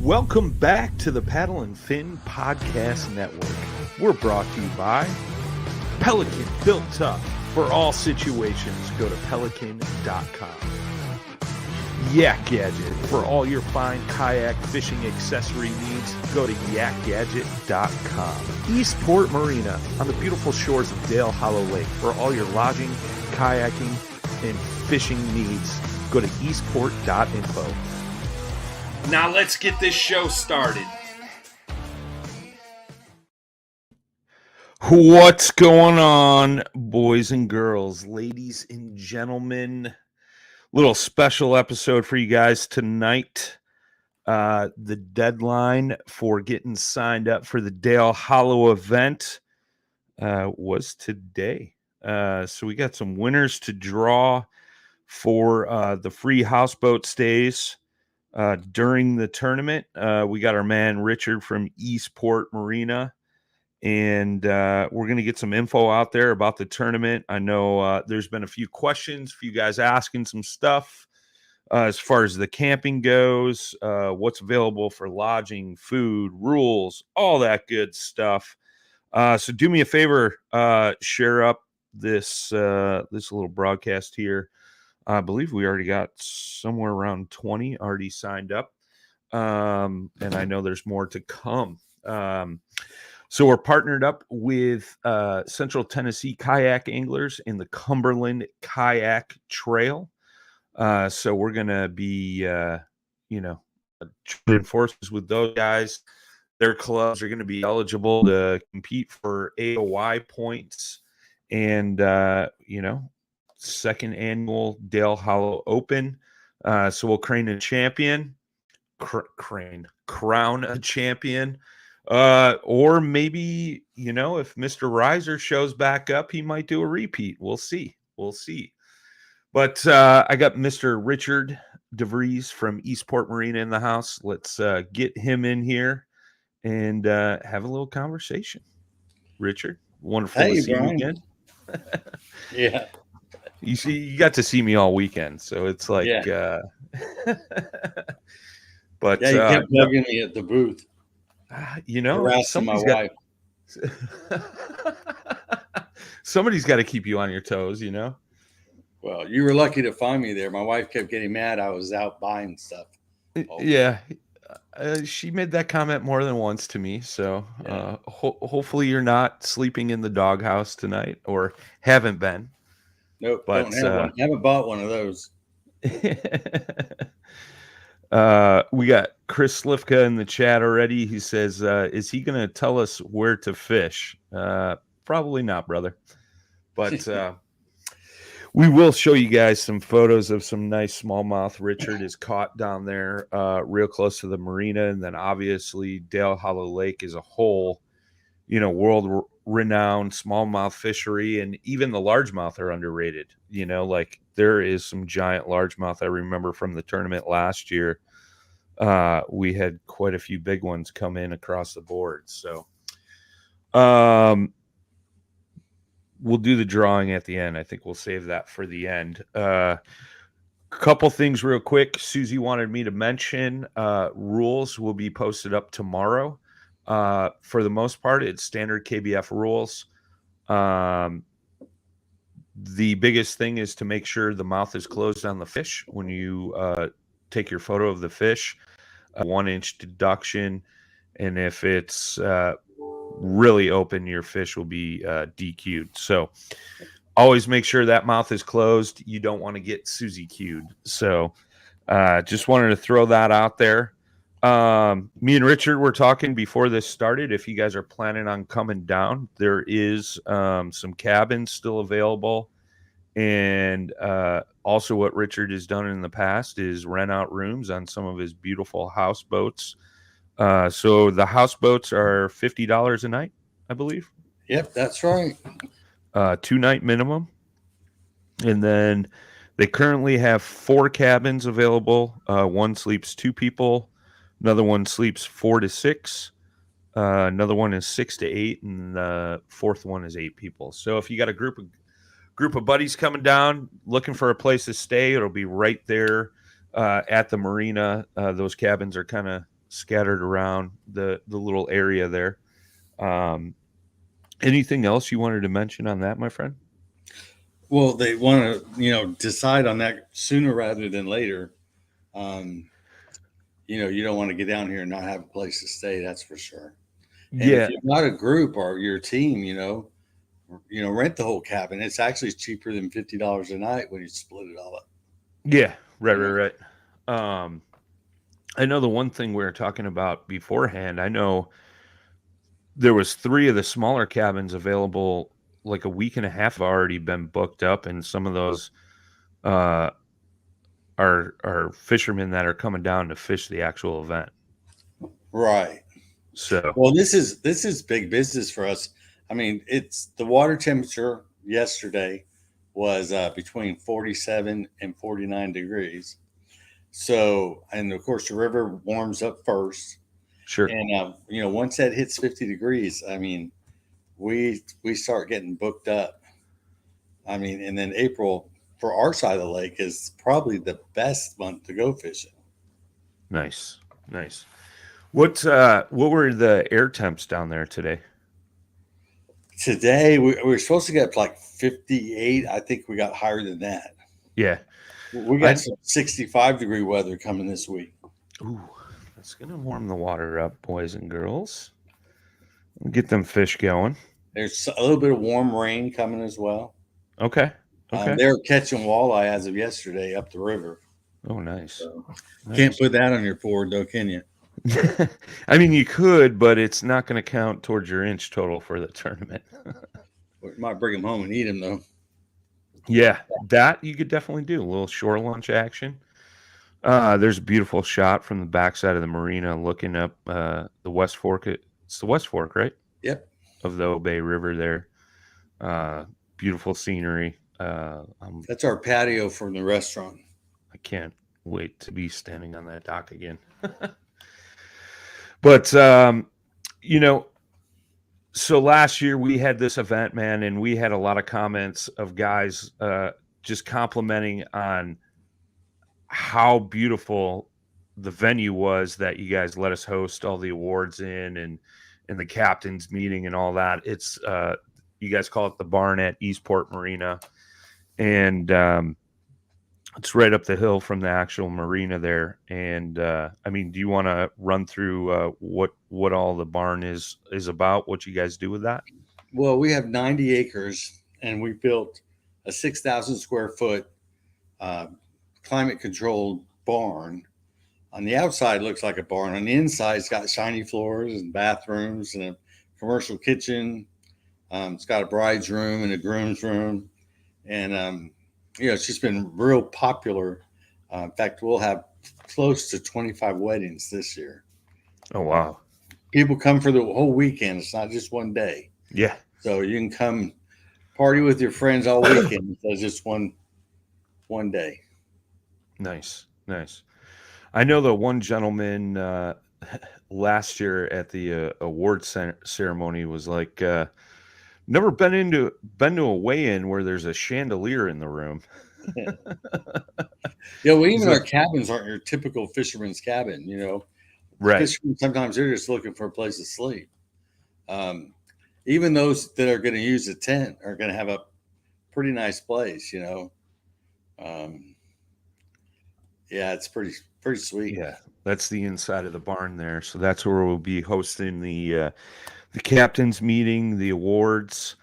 Welcome back to the Paddle and Fin Podcast Network. We're brought to you by Pelican, built tough for all situations. Go to pelican.com. Yak Gadget, for all your fine kayak fishing accessory needs. Go to yakgadget.com. East Port Marina, on the beautiful shores of Dale Hollow Lake. For all your lodging, kayaking, and fishing needs, go to eastport.info. Now let's get this show started. What's going on, boys and girls, ladies and gentlemen? Little special episode for you guys tonight. The deadline for getting signed up for the Dale Hollow event was today. So we got some winners to draw for the free houseboat stays during the tournament. We got our man Richard from East Port Marina, and we're going to get some info out there about the tournament. I know there's been a few questions for you guys asking some stuff as far as the camping goes, what's available for lodging, food, rules, all that good stuff. So do me a favor, share up this little broadcast here. I believe we already got somewhere around 20 already signed up. And I know there's more to come. So we're partnered up with Central Tennessee Kayak Anglers in the Cumberland Kayak Trail. So we're going to be, joining forces with those guys. Their clubs are going to be eligible to compete for AOY points and, second annual Dale Hollow Open. So we'll crown a champion, or maybe, if Mr. Reiser shows back up, he might do a repeat. We'll see. But I got Mr. Richard DeVries from East Port Marina in the house. Let's get him in here and have a little conversation. Richard, wonderful to see Brian. you again. Yeah. You got to see me all weekend, so it's like, but you kept bugging me at the booth. Harassing my wife. Somebody's got to keep you on your toes, Well, you were lucky to find me there. My wife kept getting mad. I was out buying stuff. Yeah. She made that comment more than once to me. So hopefully you're not sleeping in the doghouse tonight, or haven't been. Nope, but don't have one. I haven't bought one of those. We got Chris Slifka in the chat already. He says, is he going to tell us where to fish? Probably not, brother. But we will show you guys some photos of some nice smallmouth Richard is caught down there real close to the marina. And then obviously Dale Hollow Lake as a whole, world-renowned smallmouth fishery, and even the largemouth are underrated. Like there is some giant largemouth I remember from the tournament last year. We had quite a few big ones come in across the board. So we'll do the drawing at the end. I think we'll save that for the end. Couple things real quick. Susie wanted me to mention rules will be posted up tomorrow. For the most part, it's standard KBF rules. The biggest thing is to make sure the mouth is closed on the fish when you take your photo of the fish. 1-inch deduction, and if it's really open, your fish will be DQ'd. So always make sure that mouth is closed. You don't want to get Susie Q'd. So just wanted to throw that out there. Me and Richard were talking before this started. If you guys are planning on coming down, there is some cabins still available. And also what Richard has done in the past is rent out rooms on some of his beautiful houseboats. So the houseboats are $50 a night, I believe. Yep, that's right. 2-night minimum. And then they currently have 4 cabins available. One sleeps 2 people. Another one sleeps 4 to 6. Another one is 6 to 8. And the fourth one is 8 people. So if you got a group of buddies coming down looking for a place to stay, it'll be right there at the marina. Those cabins are kind of scattered around the little area there. Anything else you wanted to mention on that, my friend? Well, they want to, decide on that sooner rather than later. You don't want to get down here and not have a place to stay. That's for sure. And if Yeah, you've got a group or your team, rent the whole cabin. It's actually cheaper than $50 a night when you split it all up. yeah, right, You know, right, right. I know the one thing we were talking about beforehand. I know there was 3 of the smaller cabins available like a week and a half have already been booked up, and some of those uh are fishermen that are coming down to fish the actual event. right. So, Well, this is big business for us. I mean, it's the water temperature yesterday was between 47 and 49 degrees. So, and of course, the river warms up first, sure. and once that hits 50 degrees, I mean, we start getting booked up. I mean, and then April for our side of the lake is probably the best month to go fishing. Nice. Nice. What were the air temps down there today? Today we were supposed to get up to like 58. I think we got higher than that. Yeah. We got I some 65-degree weather coming this week. Ooh, that's gonna warm the water up, boys and girls. Get them fish going. There's a little bit of warm rain coming as well. Okay. Okay. They're catching walleye as of yesterday up the river. Oh, nice. So can't Nice. put that on your board, though, can you? I mean, you could, but it's not going to count towards your inch total for the tournament. We might bring them home and eat them, though. Yeah, that you could definitely do. A little shore lunch action. There's a beautiful shot from the backside of the marina looking up the West Fork. It's the West Fork, right? Yep. Of the Obey River there. Beautiful scenery. That's our patio from the restaurant. I can't wait to be standing on that dock again. But, so last year we had this event, man, and we had a lot of comments of guys just complimenting on how beautiful the venue was that you guys let us host all the awards in and the captain's meeting and all that. It's you guys call it the barn at East Port Marina, and it's right up the hill from the actual marina there. And I mean, do you want to run through what all the barn is about? What you guys do with that? Well, we have 90 acres, and we built a 6,000 square foot climate controlled barn. On the outside, it looks like a barn. On the inside, it's got shiny floors and bathrooms and a commercial kitchen. It's got a bride's room and a groom's room, and it's just been real popular. In fact, we'll have close to 25 weddings this year. Oh, wow. People come for the whole weekend. It's not just one day. Yeah. So you can come party with your friends all weekend. It's just one day. Nice. I know the one gentleman last year at the award ceremony was like, never been to a weigh-in where there's a chandelier in the room. Yeah, well, even our cabins aren't your typical fisherman's cabin. Right. Fishermen, sometimes they're just looking for a place to sleep. Even those that are going to use a tent are going to have a pretty nice place. Yeah, it's pretty sweet. Yeah, that's the inside of the barn there. So that's where we'll be hosting the captain's meeting, the awards.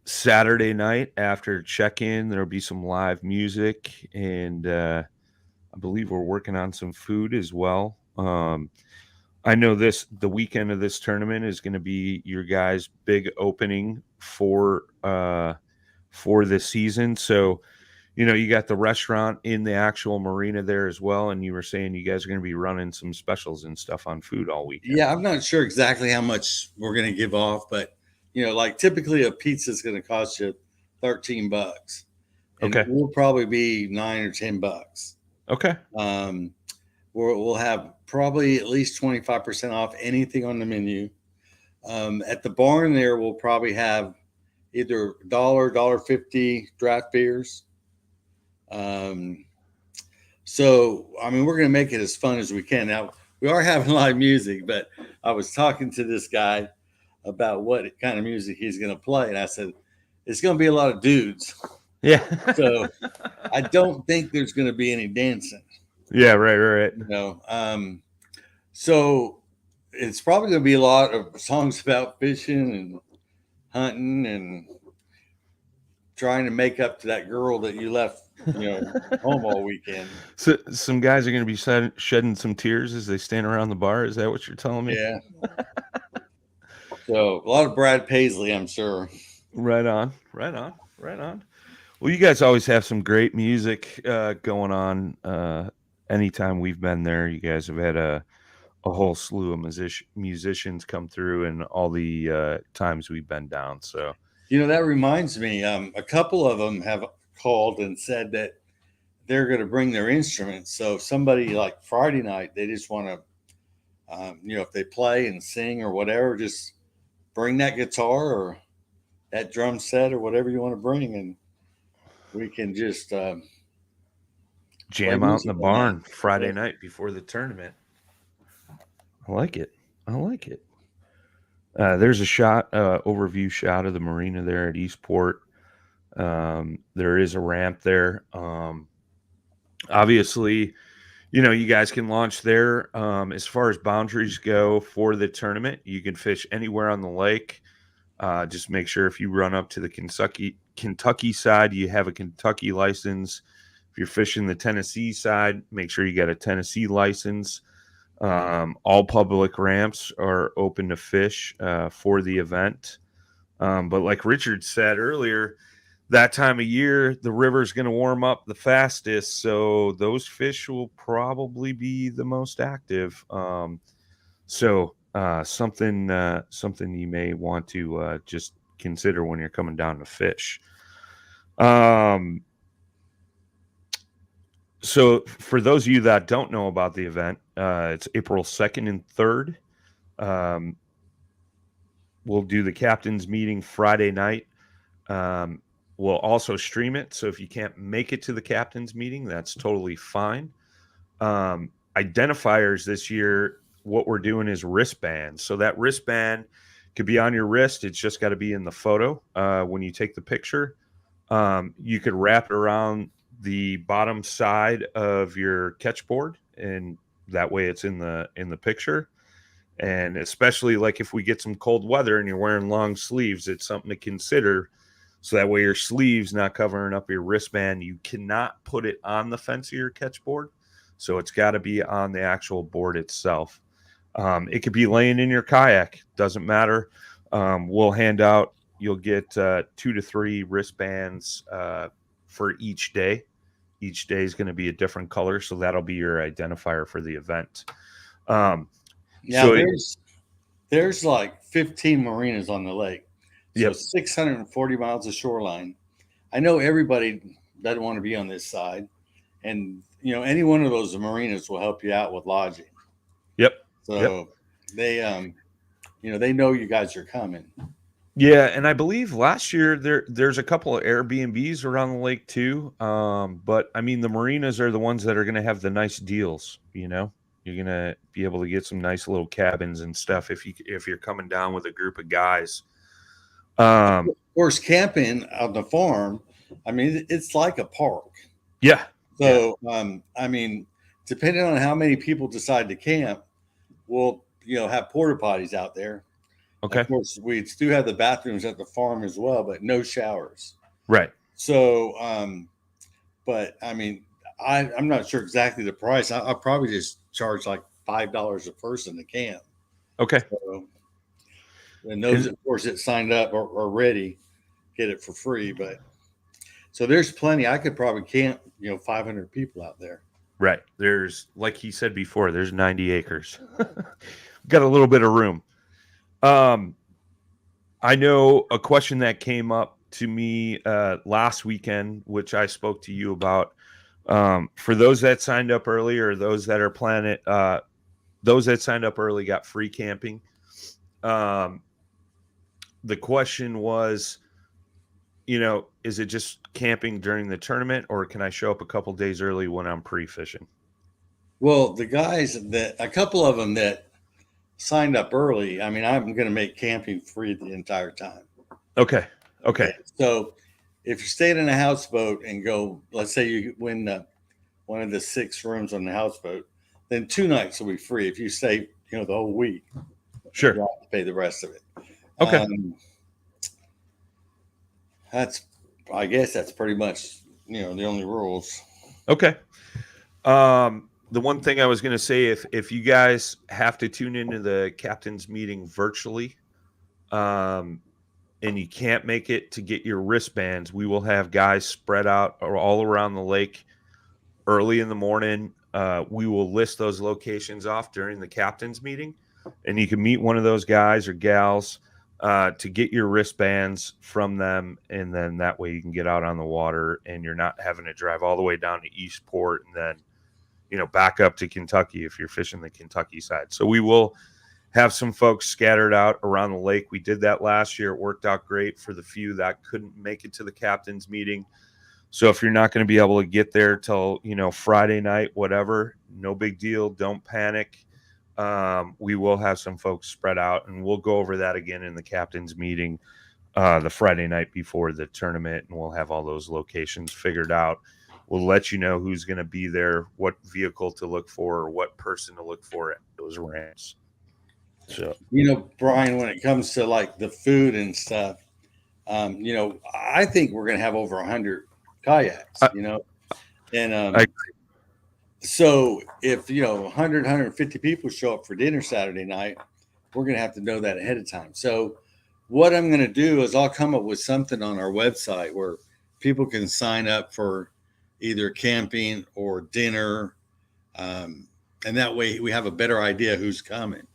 Saturday night after check-in, there'll be some live music, and I believe we're working on some food as well. I know the weekend of this tournament is going to be your guys' big opening for this season. So, you got the restaurant in the actual marina there as well, and you were saying you guys are going to be running some specials and stuff on food all weekend. Yeah, I'm not sure exactly how much we're going to give off, but like typically a pizza is going to cost you $13, and Okay. we'll probably be $9 or $10. Okay. We'll have probably at least 25% off anything on the menu. At the barn there, we'll probably have either $1.50 draft beers. So, I mean, we're going to make it as fun as we can. Now, we are having live music, but I was talking to this guy about what kind of music he's going to play, and I said it's going to be a lot of dudes. Yeah. So I don't think there's going to be any dancing. Yeah, right. So it's probably going to be a lot of songs about fishing and hunting and trying to make up to that girl that you left, home all weekend. So some guys are going to be shedding some tears as they stand around the bar. Is that what you're telling me? Yeah. So a lot of Brad Paisley, I'm sure. Right on. Well, you guys always have some great music going on. Anytime we've been there, you guys have had a whole slew of musicians come through, and all the times we've been down. So, That reminds me, a couple of them have called and said that they're going to bring their instruments. So if somebody like Friday night, they just want to, if they play and sing or whatever, just bring that guitar or that drum set or whatever you want to bring, and we can just jam out in the barn Friday night before the tournament. I like it. There's a overview shot of the marina there at East Port. There is a ramp there. Obviously, you guys can launch there. As far as boundaries go for the tournament, you can fish anywhere on the lake. Just make sure if you run up to the Kentucky side, you have a Kentucky license. If you're fishing the Tennessee side, make sure you got a Tennessee license. All public ramps are open to fish for the event. But like Richard said earlier, that time of year, the river's going to warm up the fastest. So those fish will probably be the most active. So something you may want to just consider when you're coming down to fish. So for those of you that don't know about the event, it's April 2nd and 3rd. We'll do the captain's meeting Friday night. We'll also stream it. So if you can't make it to the captain's meeting, that's totally fine. Identifiers this year, what we're doing is wristbands. So that wristband could be on your wrist. It's just got to be in the photo. When you take the picture, you could wrap it around the bottom side of your catch board, and that way it's in the picture. And especially like if we get some cold weather and you're wearing long sleeves, it's something to consider. So that way your sleeve's not covering up your wristband. You cannot put it on the fence of your catch board. So it's got to be on the actual board itself. It could be laying in your kayak. Doesn't matter. We'll hand out, you'll get 2 to 3 wristbands for each day. Each day is going to be a different color. So that'll be your identifier for the event. There's like 15 marinas on the lake. So yep. 640 miles of shoreline. I know everybody doesn't want to be on this side. And, any one of those marinas will help you out with lodging. Yep. So they, they know you guys are coming. Yeah, and I believe last year there's a couple of Airbnbs around the lake too. But I mean, the marinas are the ones that are going to have the nice deals. You're going to be able to get some nice little cabins and stuff if you're coming down with a group of guys. Of course, camping on the farm, I mean, it's like a park. Yeah. So, I mean, depending on how many people decide to camp, we'll, have porta potties out there. Okay. Of course, we do have the bathrooms at the farm as well, but no showers. Right. So, but I mean, I'm not sure exactly the price. I'll probably just charge like $5 a person to camp. Okay. So, and those, of course, that signed up are ready, get it for free. But so there's plenty. I could probably camp, 500 people out there. Right. There's, like he said before, there's 90 acres. Got a little bit of room. I know a question that came up to me last weekend, which I spoke to you about. For those that signed up early or those that are planning, those that signed up early got free camping. The question was, is it just camping during the tournament, or can I show up a couple days early when I'm pre-fishing? Well, the guys that a couple of them that signed up early. I mean, I'm going to make camping free the entire time. Okay. Okay. Okay. So if you stayed in a houseboat and go, let's say you win one of the 6 rooms on the houseboat, then 2 nights will be free. If you stay, the whole week, Sure. you'll have to pay the rest of it. Okay. I guess that's pretty much, the only rules. Okay. The one thing I was going to say, if you guys have to tune into the captain's meeting virtually, and you can't make it to get your wristbands, we will have guys spread out all around the lake early in the morning. We will list those locations off during the captain's meeting, and you can meet one of those guys or gals to get your wristbands from them, and then that way you can get out on the water, and you're not having to drive all the way down to East Port and then back up to Kentucky if you're fishing the Kentucky side. So we will have some folks scattered out around the lake. We did that last year. It worked out great for the few that couldn't make it to the captain's meeting. So if you're not going to be able to get there till, Friday night, whatever, no big deal. Don't panic. We will have some folks spread out, and we'll go over that again in the captain's meeting the Friday night before the tournament, and we'll have all those locations figured out. We'll let you know who's going to be there, what vehicle to look for, or what person to look for at those ramps. So, Brian, when it comes to like the food and stuff, I think we're going to have over 100 kayaks, and so if 100, 150 people show up for dinner Saturday night, we're going to have to know that ahead of time. So what I'm going to do is I'll come up with something on our website where people can sign up for either camping or dinner, and that way we have a better idea who's coming.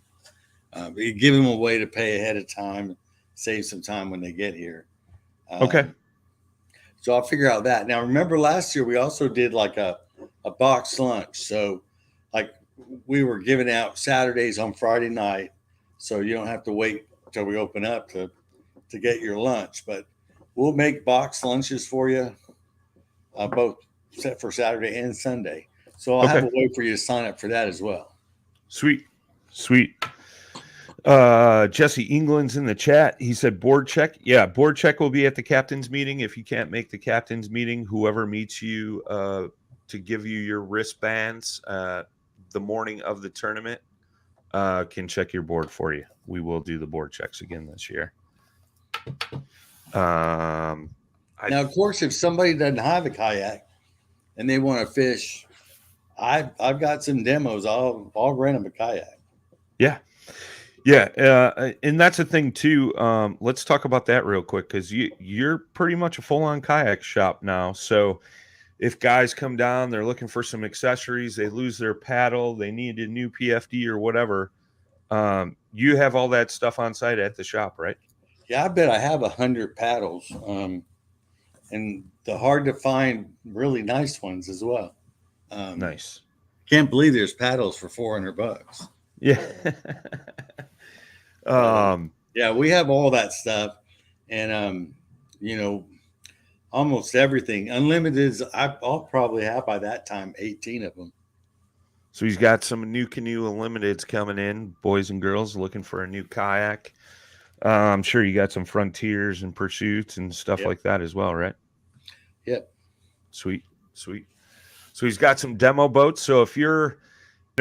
Give them a way to pay ahead of time, save some time when they get here. okay. So I'll figure out that. Now, remember last year we also did like a box lunch. So like we were giving out Saturdays on Friday night, so you don't have to wait until we open up to get your lunch. But we'll make box lunches for you, both set for Saturday and Sunday. So I'll have a way for you to sign up for that as well. Sweet. Jesse England's in the chat. He said board check. Yeah, board check will be at the captain's meeting. If you can't make the captain's meeting, whoever meets you to give you your wristbands the morning of the tournament can check your board for you. We will do the board checks again this year. Now, of course, if somebody doesn't have a kayak and they want to fish, I've got some demos. I'll rent them a kayak. Yeah, and that's a thing too. Let's talk about that real quick because you're pretty much a full-on kayak shop now. So if guys come down, they're looking for some accessories, they lose their paddle, they need a new PFD or whatever. You have all that stuff on site at the shop, right? Yeah, I bet I have 100 paddles, and the hard to find really nice ones as well. Nice. Can't believe there's paddles for $400. Yeah. Yeah, we have all that stuff, and almost everything. Unlimiteds, I'll probably have by that time 18 of them. So he's got some new canoe unlimiteds coming in, boys and girls looking for a new kayak. I'm sure you got some Frontiers and Pursuits and stuff like that as well, right? Yep. Sweet. So he's got some demo boats. So if you're,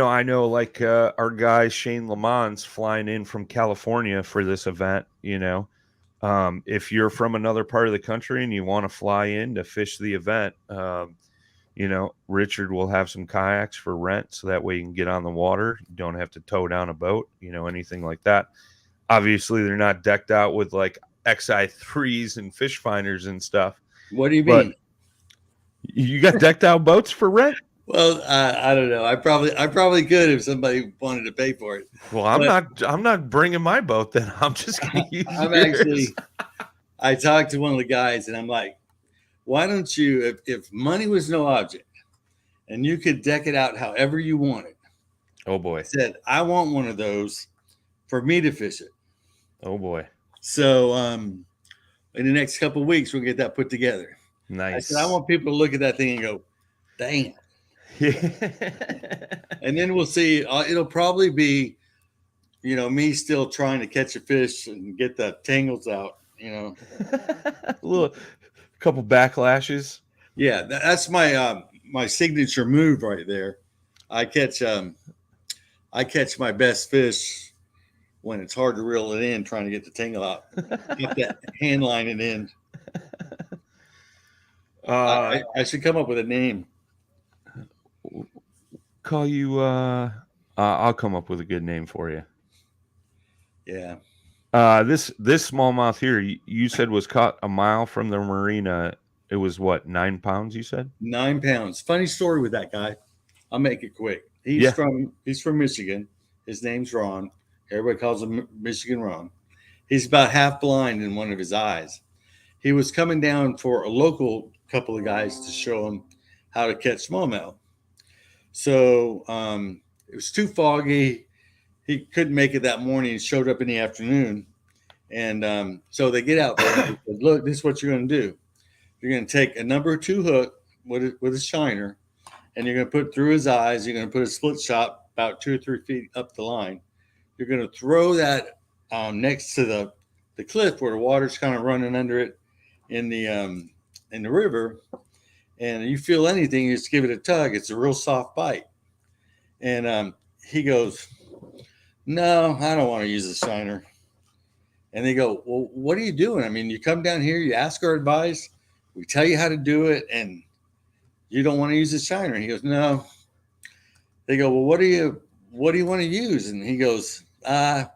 I know like our guy Shane Lamont's flying in from California for this event, if you're from another part of the country and you want to fly in to fish the event, Richard will have some kayaks for rent. So that way you can get on the water. You don't have to tow down a boat, anything like that. Obviously, they're not decked out with like XI3s and fish finders and stuff. What do you mean? You got decked out boats for rent? Well, I don't know. I probably could if somebody wanted to pay for it. Well, I'm not bringing my boat then. I'm just going to use yours. I talked to one of the guys and I'm like, why don't you, if money was no object and you could deck it out however you wanted. Oh boy. I said, I want one of those for me to fish it. Oh boy. So in the next couple of weeks, we'll get that put together. Nice. I said, I want people to look at that thing and go, damn. And then we'll see. It'll probably be, me still trying to catch a fish and get the tangles out. A little couple backlashes. Yeah, that's my signature move right there. I catch my best fish when it's hard to reel it in, trying to get the tangle out. Get that hand line it in. I should come up with a name. Call you. I'll come up with a good name for you. Yeah. This smallmouth here, you said was caught a mile from the marina. It was what, 9 pounds? You said 9 pounds. Funny story with that guy. I'll make it quick. He's Yeah. from Michigan. His name's Ron. Everybody calls him Michigan Ron. He's about half blind in one of his eyes. He was coming down for a local couple of guys to show him how to catch smallmouth. So it was too foggy. He couldn't make it that morning. He showed up in the afternoon. And so they get out there and they said, look, this is what you're going to do. You're going to take a number 2 hook with a shiner, and you're going to put it through his eyes. You're going to put a split shot about 2 or 3 feet up the line. You're going to throw that next to the cliff where the water's kind of running under it in the river. And you feel anything, you just give it a tug. It's a real soft bite. And he goes, no, I don't want to use a shiner. And they go, well, what are you doing? I mean, you come down here, you ask our advice, we tell you how to do it, and you don't want to use a shiner. And he goes, no. They go, well, what do you want to use? And he goes, so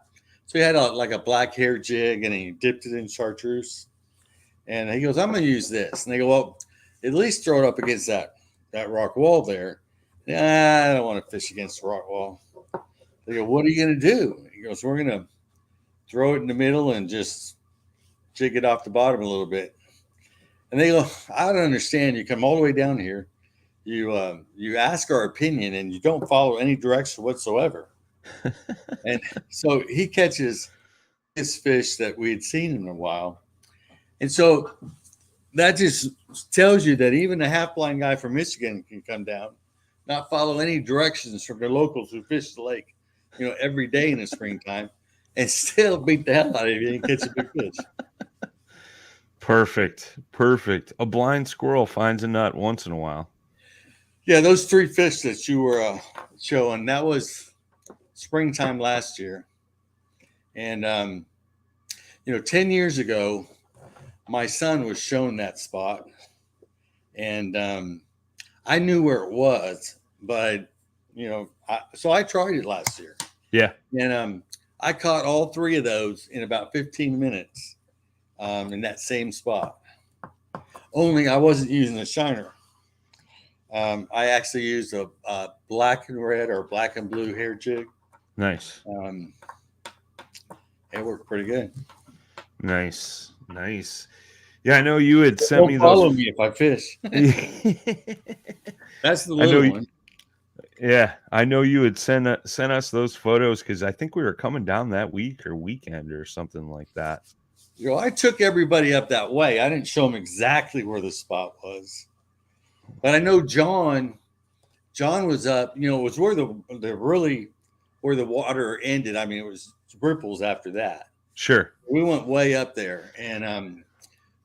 he had like a black hair jig, and he dipped it in chartreuse. And he goes, I'm going to use this. And they go, well, at least throw it up against that rock wall there. Yeah, I don't want to fish against the rock wall. They go, what are you going to do? He goes, we're going to throw it in the middle and just jig it off the bottom a little bit. And they go, I don't understand. You come all the way down here. You ask our opinion and you don't follow any direction whatsoever. And so he catches this fish that we had seen in a while. And so that just tells you that even a half-blind guy from Michigan can come down, not follow any directions from the locals who fish the lake, every day in the springtime, and still beat the hell out of you and catch a big fish. Perfect. A blind squirrel finds a nut once in a while. Yeah, those 3 fish that you were showing, that was springtime last year. And, 10 years ago, my son was shown that spot. And I knew where it was, but, so I tried it last year. Yeah. And I caught all 3 of those in about 15 minutes in that same spot. Only I wasn't using a shiner. I actually used a black and red or black and blue hair jig. Nice. It worked pretty good. Nice. Yeah, I know you had sent me those. Follow me if I fish. That's the little one. Yeah, I know you had sent us those photos because I think we were coming down that week or weekend or something like that. I took everybody up that way. I didn't show them exactly where the spot was, but I know John was up. It was where where the water ended. I mean, it was ripples after that. Sure. We went way up there, and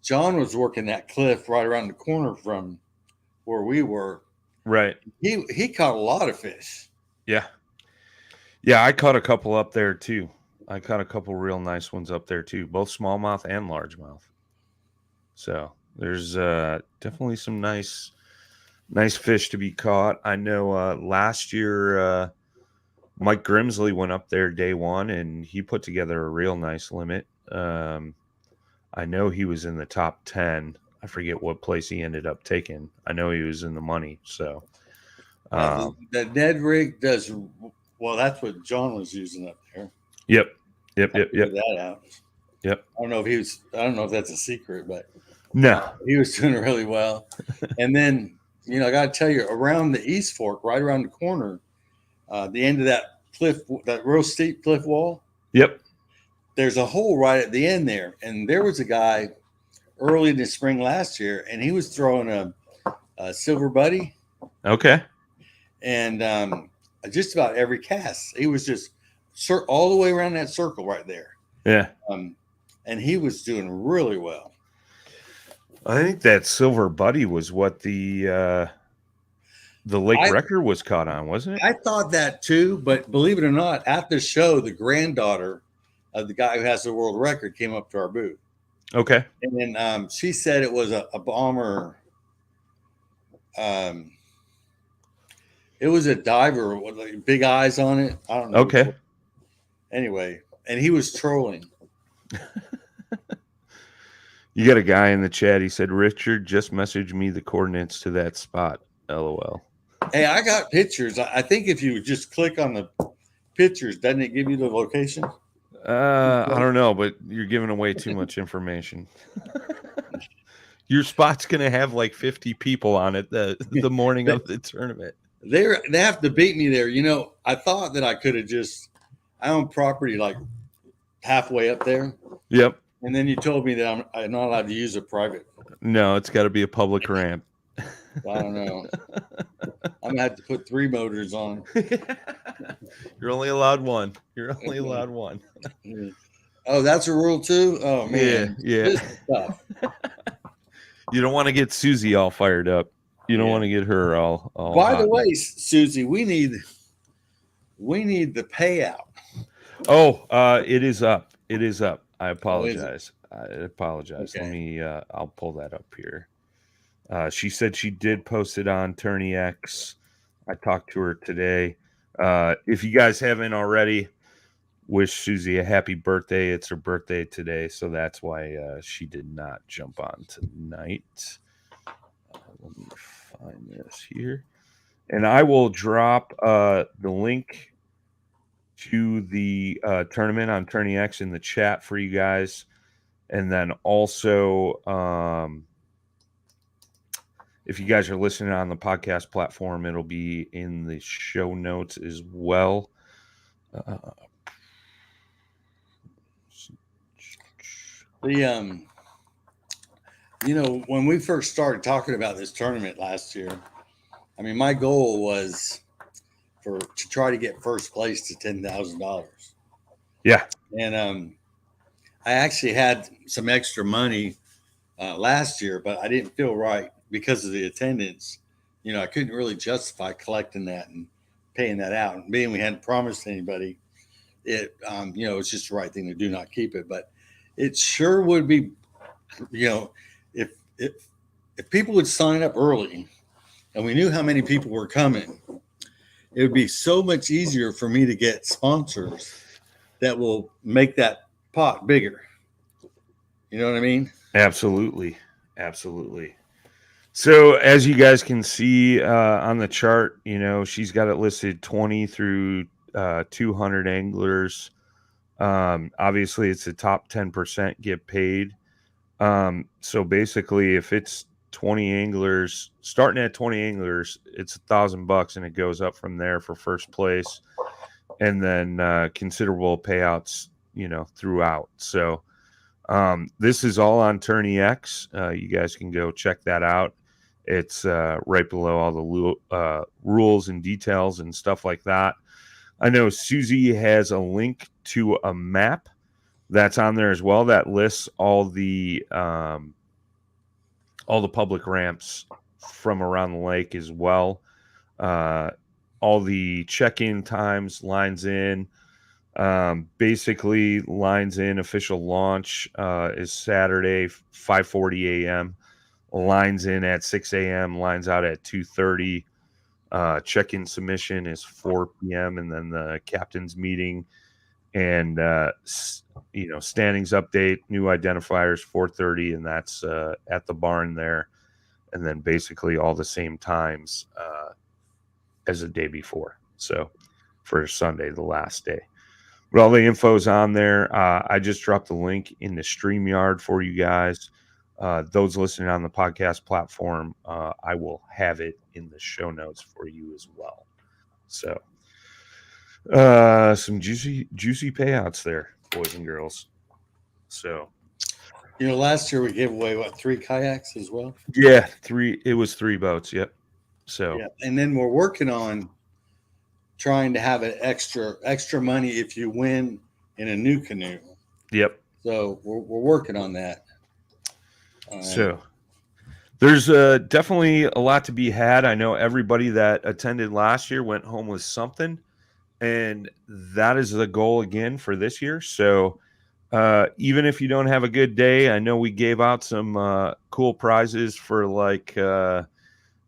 John was working that cliff right around the corner from where we were. Right. He caught a lot of fish. Yeah. Yeah, I caught a couple up there too. I caught a couple real nice ones up there too, both smallmouth and largemouth. So there's definitely some nice fish to be caught. I know last year Mike Grimsley went up there day one and he put together a real nice limit. I know he was in the top 10. I forget what place he ended up taking. I know he was in the money. So the Ned rig does well. That's what John was using up there. Yep. That out. Yep. I don't know if that's a secret, but no, he was doing really well. And then I got to tell you, around the East Fork, right around the corner, the end of that cliff, that real steep cliff wall. Yep. There's a hole right at the end there, and there was a guy early in the spring last year, and he was throwing a silver buddy. Okay. and just about every cast. He was just all the way around that circle right there. Yeah. And he was doing really well. I think that Silver Buddy was what the Lake Wrecker was caught on, wasn't it? I thought that too, but believe it or not, at the show, the granddaughter of the guy who has the world record came up to our booth. Okay. And then she said it was a bomber. It was a diver with like big eyes on it. I don't know. Okay. Anyway, and he was trolling. You got a guy in the chat. He said, Richard just messaged me the coordinates to that spot. LOL. Hey, I got pictures. I think if you just click on the pictures, doesn't it give you the location? I don't know, but you're giving away too much information. Your spot's gonna have like 50 people on it the morning of the tournament. They have to beat me there. You know, I thought that I could have I own property like halfway up there. Yep. And then you told me that I'm not allowed to use a private. No, it's got to be a public ramp. I don't know. I'm gonna have to put 3 motors on. You're only allowed one. You're only allowed one. Oh, that's a rule too? Oh man. Yeah. You don't want to get Susie all fired up. You don't want to get her all By the way, Susie, we need the payout. Oh, it is up. It is up. I apologize. Okay. Let me I'll pull that up here. She said she did post it on Tourney X. I talked to her today. If you guys haven't already, wish Susie a happy birthday. It's her birthday today, so that's why she did not jump on tonight. Let me find this here. And I will drop the link to the tournament on Tourney X in the chat for you guys. And then also, if you guys are listening on the podcast platform, it'll be in the show notes as well. You know, when we first started talking about this tournament last year, I mean, my goal was to try to get first place to $10,000. Yeah. And I actually had some extra money last year, but I didn't feel right because of the attendance. You know, I couldn't really justify collecting that and paying that out. And being we hadn't promised anybody, it's just the right thing to do, not keep it. But it sure would be, if people would sign up early and we knew how many people were coming, it would be so much easier for me to get sponsors that will make that pot bigger. You know what I mean? Absolutely. So as you guys can see on the chart, she's got it listed 20 through 200 anglers. Obviously, it's the top 10% get paid. So basically, if it's 20 anglers, starting at 20 anglers, it's $1,000 and it goes up from there for first place, and then considerable payouts, throughout. So this is all on Tourney X. You guys can go check that out. It's right below all the rules and details and stuff like that. I know Susie has a link to a map that's on there as well that lists all the public ramps from around the lake as well. All the check-in times, lines in. Basically, lines in official launch is Saturday, 5:40 a.m. Lines in at 6 a.m. Lines out at 2:30. Check-in submission is 4 p.m. and then the captain's meeting and standings update, new identifiers 4:30, and that's at the barn there, and then basically all the same times as the day before. So for Sunday, the last day. But all the info's on there. I just dropped the link in the StreamYard for you guys. Those listening on the podcast platform, I will have it in the show notes for you as well. So some juicy payouts there, boys and girls. So last year we gave away 3 kayaks as well? Yeah, 3. It was 3 boats. Yep. So, yeah. And then we're working on trying to have an extra money if you win in a new canoe. yep. So we're working on that. So there's definitely a lot to be had. I know everybody that attended last year went home with something, and that is the goal again for this year. So even if you don't have a good day, I know we gave out some cool prizes for I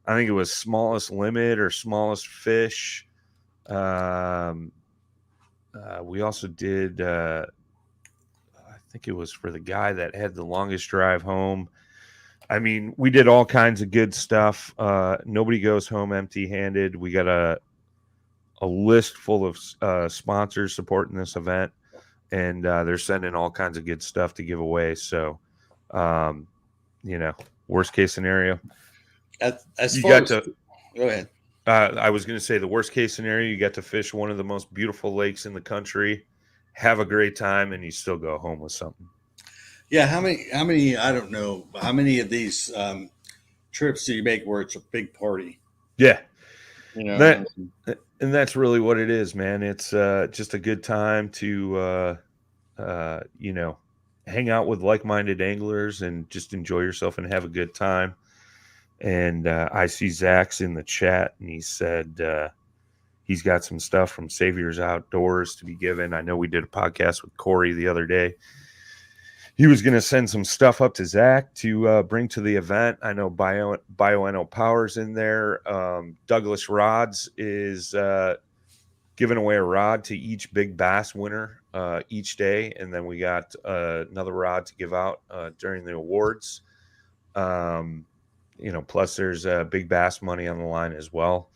think it was smallest limit or smallest fish. We also did, I think it was for the guy that had the longest drive home. I mean, we did all kinds of good stuff. Nobody goes home empty-handed. We got a list full of sponsors supporting this event, and they're sending all kinds of good stuff to give away. So, um, worst case scenario, as you far got as to. go ahead. I was going to say the worst case scenario, you get to fish one of the most beautiful lakes in the country, have a great time, and you still go home with something. Yeah, how many? I don't know. How many of these trips do you make where it's a big party? Yeah, You know, that and that's really what it is, man. It's just a good time to hang out with like-minded anglers and just enjoy yourself and have a good time. And I see Zach's in the chat, and he said he's got some stuff from Saviors Outdoors to be given. I know we did a podcast with Corey the other day. He was going to send some stuff up to Zach to bring to the event. I know Bioenno Power's in there. Douglas Rods is giving away a rod to each big bass winner each day. And then we got another rod to give out during the awards. Plus there's big bass money on the line as well.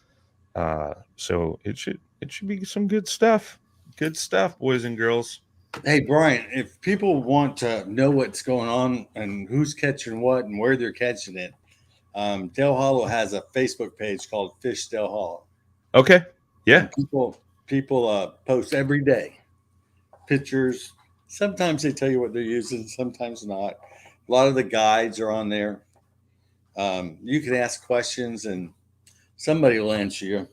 So it should be some good stuff. Good stuff, boys and girls. hey Brian, if people want to know what's going on and who's catching what and where they're catching it, Del Hollow has a Facebook page called Fish Del Hollow. Okay. Yeah. And people post every day pictures. Sometimes they tell you what they're using, sometimes not. A lot of the guides are on there. You can ask questions and somebody will answer you.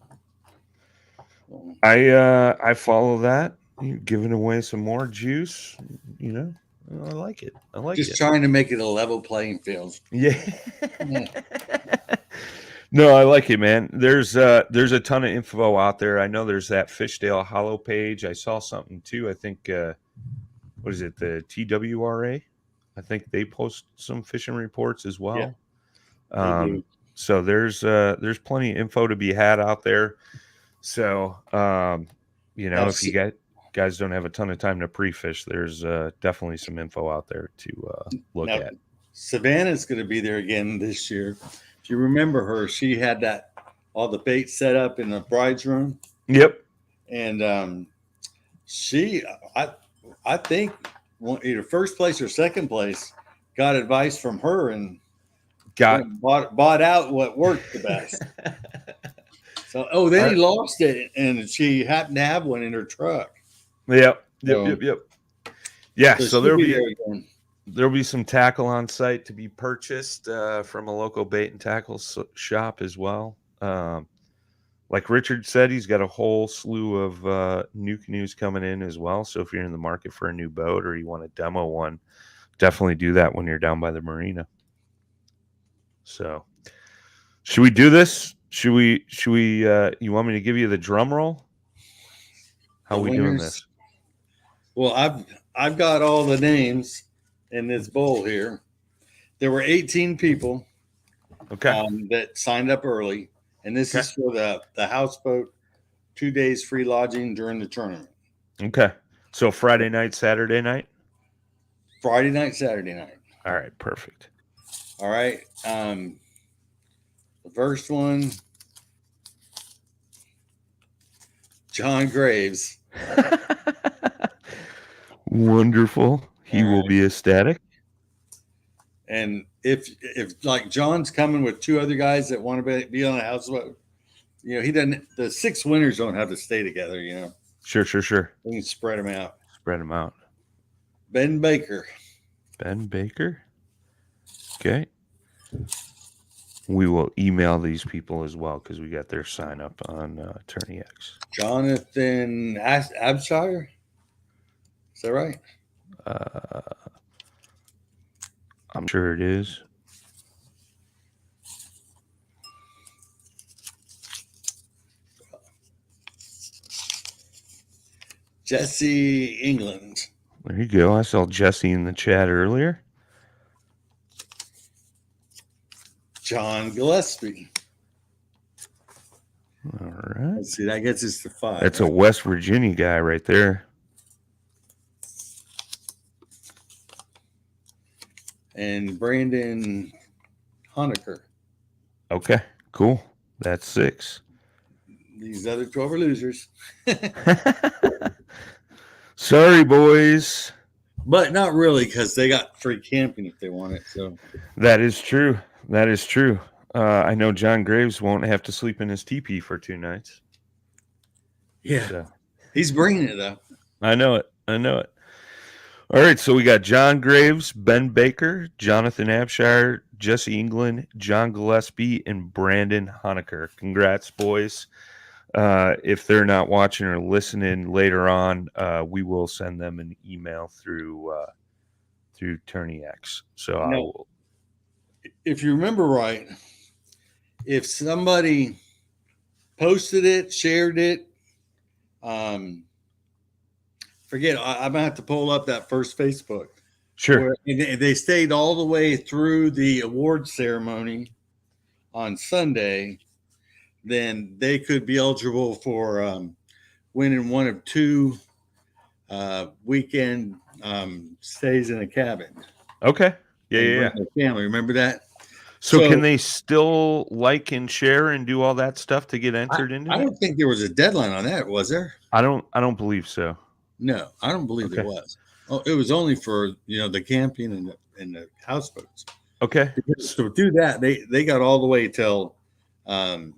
I follow that. You're giving away some more juice. I like it. Just trying to make it a level playing field. Yeah. No, I like it, man. There's a ton of info out there. I know there's that Fishdale Hollow page. I saw something too. I think what is it, the TWRA? I think they post some fishing reports as well. Yeah, they do. So there's plenty of info to be had out there. So if you guys don't have a ton of time to pre-fish, there's definitely some info out there to look at. Savannah's going to be there again this year. If you remember her, she had all the bait set up in the bride's room. Yep. And I think either first place or second place got advice from her and bought out what worked the best. So, then he lost it, and she happened to have one in her truck. Yep. Yeah, so there'll be some tackle on site to be purchased from a local bait and tackle shop as well. Like Richard said, he's got a whole slew of new canoes coming in as well. So if you're in the market for a new boat or you want to demo one, definitely do that when you're down by the marina. So should we do this? Should we you want me to give you the drum roll? How are we doing this? Well, I've got all the names in this bowl here. There were 18 people that signed up early, and this is for the houseboat, 2 days free lodging during the tournament. Okay. So Friday night, Saturday night? Friday night, Saturday night. All right, perfect. All right. The first one, John Graves. Wonderful. He will be ecstatic. And if like John's coming with two other guys that want to be on a houseboat, he doesn't. The 6 winners don't have to stay together. Sure. We can spread them out. Ben Baker. Okay. we will email these people as well because we got their sign up on Attorney X. Jonathan Abshire. Is that right? I'm sure it is. Jesse England. There you go. I saw Jesse in the chat earlier. John Gillespie. All right. Let's see, that gets us to 5. That's a West Virginia guy right there. And Brandon Honecker. Okay, cool. That's 6. These other 12 are losers. Sorry, boys. But not really, because they got free camping if they want it. So That is true. That is true. I know John Graves won't have to sleep in his teepee for 2 nights. yeah, So, he's bringing it up. I know it. I know it. All right, so we got John Graves, Ben Baker, Jonathan Abshire, Jesse England, John Gillespie, and Brandon Honecker. Congrats, boys. If they're not watching or listening later on, we will send them an email through Attorney X. So I will. If you remember right, if somebody posted it, shared it, forget, I'm gonna have to pull up that first Facebook. Sure. And they stayed all the way through the award ceremony on Sunday, then they could be eligible for winning one of 2 weekend stays in a cabin. Okay. Yeah. Family, remember that? So can they still like and share and do all that stuff to get entered into it? I don't think there was a deadline on that, was there? I don't believe so. No, I don't believe there was. Oh, it was only for the camping and the houseboats. Okay. So do that. They got all the way till the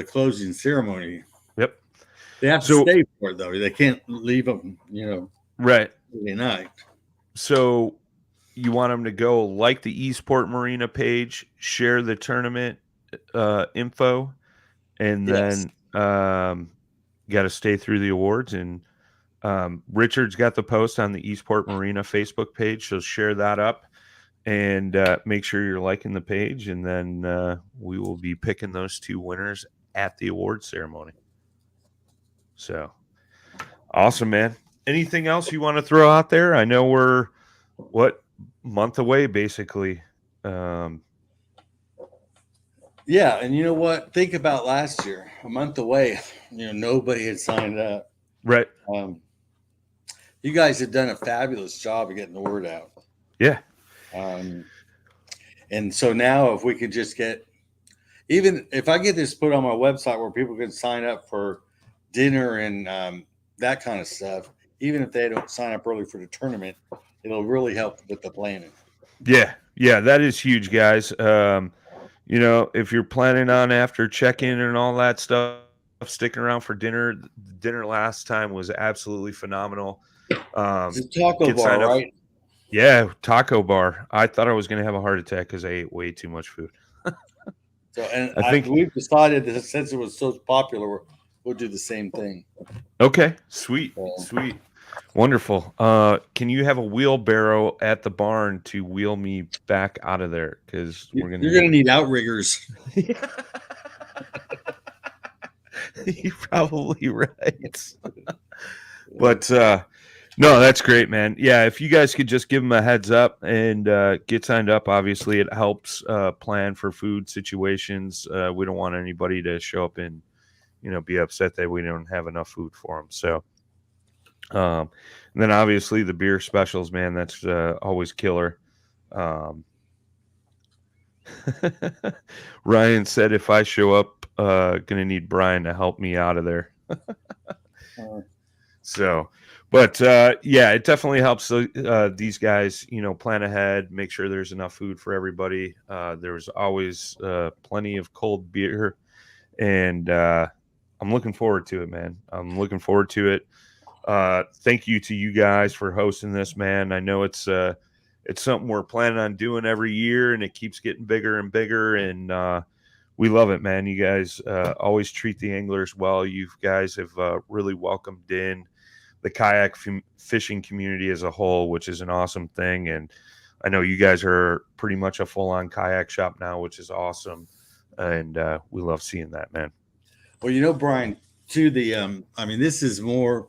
closing ceremony. Yep. They have to stay for it though. They can't leave them, right. Friday night. So you want them to go like the East Port Marina page, share the tournament info, and then got to stay through the awards. And Richard's got the post on the East Port Marina Facebook page, so share that up and make sure you're liking the page, and then we will be picking those 2 winners at the award ceremony. So awesome, man. Anything else you want to throw out there? I know we're month away basically. Yeah, and you know what? Think about last year, a month away. Nobody had signed up. Right. You guys have done a fabulous job of getting the word out. Yeah. And so now, if we could just get, even if I get this put on my website where people can sign up for dinner and that kind of stuff, even if they don't sign up early for the tournament, it'll really help with the planning. Yeah, that is huge, guys. If you're planning on after check-in and all that stuff, sticking around for dinner. Dinner last time was absolutely phenomenal. It's a taco bar, right? Yeah, taco bar. I thought I was going to have a heart attack because I ate way too much food. So, and I think we've decided that since it was so popular, we'll do the same thing. Okay, sweet. Wonderful. Can you have a wheelbarrow at the barn to wheel me back out of there? Because you're gonna need outriggers. You're probably right. But no, that's great, man. Yeah, if you guys could just give them a heads up and get signed up, obviously it helps plan for food situations. We don't want anybody to show up and be upset that we don't have enough food for them. So. And then obviously the beer specials, man, that's always killer. Ryan said if I show up, gonna need Brian to help me out of there. So, but yeah, it definitely helps these guys, plan ahead, make sure there's enough food for everybody. There's always plenty of cold beer, and I'm looking forward to it, man. I'm looking forward to it. Thank you to you guys for hosting this, man. I know it's it's something we're planning on doing every year, and it keeps getting bigger and bigger. And we love it, man. You guys always treat the anglers well. You guys have really welcomed in the kayak fishing community as a whole, which is an awesome thing. And I know you guys are pretty much a full-on kayak shop now, which is awesome. And we love seeing that, man. Well, Brian, to the I mean, this is more.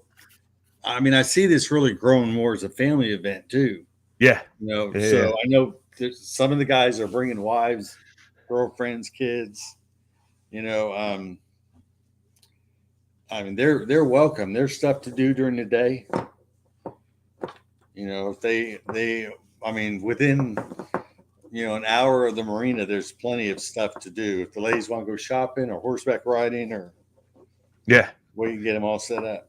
I mean, I see this really growing more as a family event too. Yeah. So I know some of the guys are bringing wives, girlfriends, kids. I mean, they're welcome. There's stuff to do during the day. If I mean, within an hour of the marina, there's plenty of stuff to do. If the ladies want to go shopping or horseback riding, or we can get them all set up.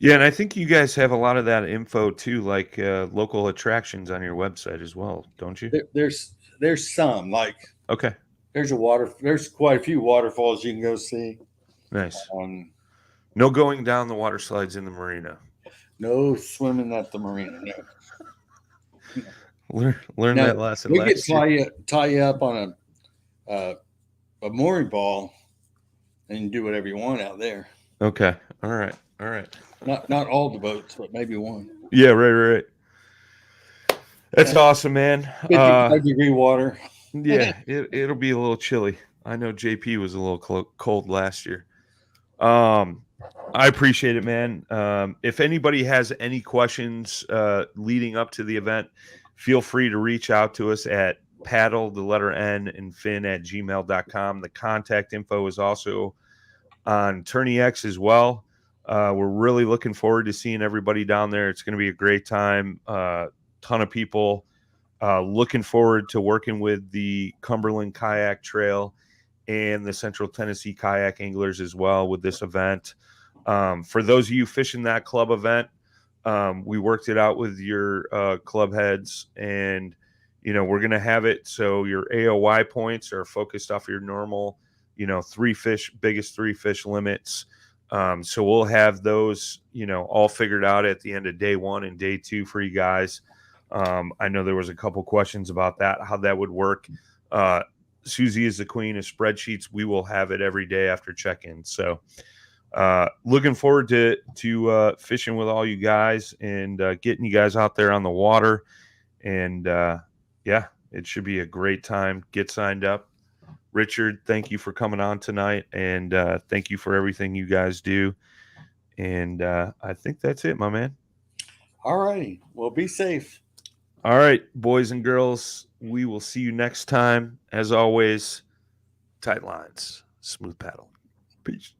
Yeah, and I think you guys have a lot of that info too, like local attractions on your website as well, don't you? There's some, like, okay. There's quite a few waterfalls you can go see. Nice. No going down the water slides in the marina. No swimming at the marina. No. Learn that lesson. We could tie you up on a mooring ball and do whatever you want out there. Okay. All right. Not all the boats, but maybe one. Yeah. Right. That's awesome, man. 55-degree water. Yeah, it'll be a little chilly. I know JP was a little cold last year. I appreciate it, man. If anybody has any questions leading up to the event, feel free to reach out to us at paddle, the letter N, and fin@gmail.com. The contact info is also on Tourney X as well. We're really looking forward to seeing everybody down there. It's going to be a great time. Ton of people. Looking forward to working with the Cumberland Kayak Trail and the Central Tennessee Kayak Anglers as well with this event. For those of you fishing that club event, we worked it out with your club heads, and we're going to have it so your AOY points are focused off your normal, biggest three fish limits. So we'll have those, all figured out at the end of day 1 and day 2 for you guys. I know there was a couple questions about that, how that would work. Susie is the queen of spreadsheets. We will have it every day after check-in. So looking forward to fishing with all you guys and getting you guys out there on the water. And it should be a great time. Get signed up. Richard, thank you for coming on tonight, and thank you for everything you guys do. And I think that's it, my man. All righty. Well, be safe. All right, boys and girls, we will see you next time. As always, tight lines, smooth paddle. Peace.